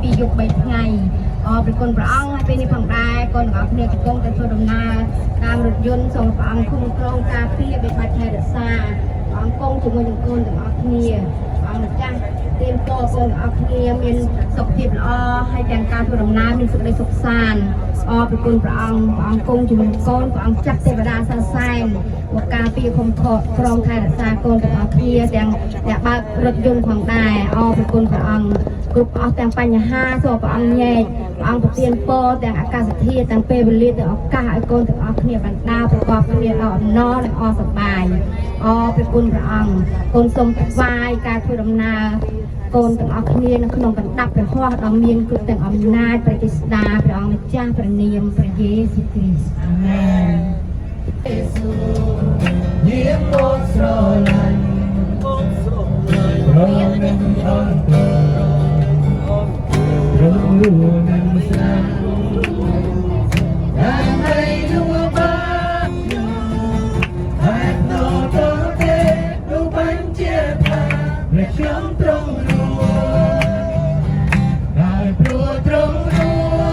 ពីយុគ3ថ្ងៃប្រគុណព្រះអង្គហើយពេលនេះផងដែរកូនទាំងអស់គ្នាកំពុងតែធ្វើដំណើរតាមរថយន្តសូមព្រះអង្គคุ้មគ្រងការពារវិបត្តិថែរក្សាព្រះអង្គគង់ជាមួយនឹងកូនទាំងអស់គ្នាព្រះអង្គម្ចាស់ទានពរកូនទាំងអស់គ្នាមានសុខភាពល្អហើយទាំងការធ្វើដំណើរមានសេចក្តីសុខសាន្តប្រគុណព្រះអង្គគង់ជាមួយកូនព្រះអង្គចាត់ទេវតាសរសែនមកការពារគុំក្រងថែរក្សាកូនទាំងអស់គ្នាទាំងអ្នកបើករថយន្តផងដែរប្រគុណព្រះអង្គគ្រប់អស់ទាំងបញ្ហាសូមព្រះអង្គញែកព្រះអង្គប្រទានពរទាំងអាកាសធាតុទាំងពេលវេលាទាំងឱកាសឲ្យកូនទាំងអស់គ្នាបណ្ដាប្រកបគ្នាដោយអំណរនិងសប្បាយព្រះគុណព្រះអង្គកូនសូមថ្វាយការធ្វើដំណើរកូនទាំងអស់គ្នានៅក្នុងបណ្ដាប់ព្រះហស្ថដ៏មានគ្រប់ទាំងអំណាចព្រះចេស្តាព្រះអង្គម្ចាស់ព្រះនាមព្រះយេស៊ូវគ្រីស្ទអាមែនយាមមកស្រឡាញ់រងនឹងអន់រងលួនឹងស្នាដែលไม่รู้บ้างแต่โน้ตเตดูบัญเจียพาและช่องตรงรัวได้ปลัวตรงรัว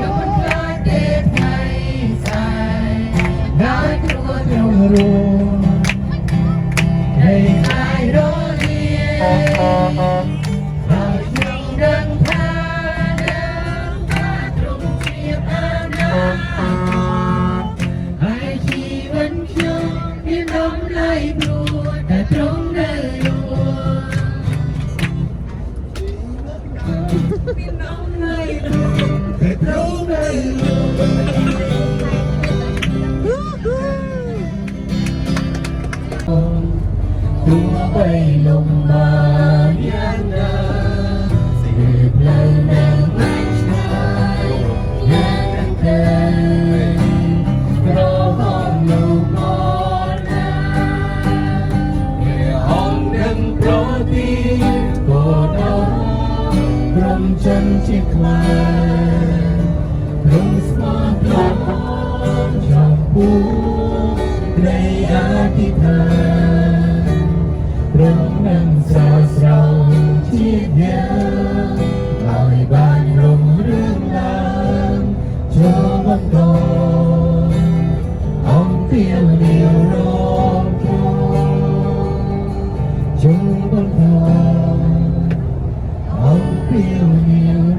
ยังมันกลายเด็ดในใจได้กลัวตรงรัวให้ใครรอเรียนđừng tha đừng tha trung chiếc áo ai chỉ vẫn chưa biết đóng lại đùa đã trống đời đùa biết đóng lại đùa đã trống đời đùa tung bay lồng mà yên lời nàng mãi trái nàng tên rõ hòn lầu con để hòn đừng pro đi cô đó rong chân chiếc mai rong smart lon trong phú đầy á thì thà rong nâng xa sầu chiếc nhớ lại bàn rồng rương lan cho bất còn ông tiêu điều rong chung bất còn ông tiêu điều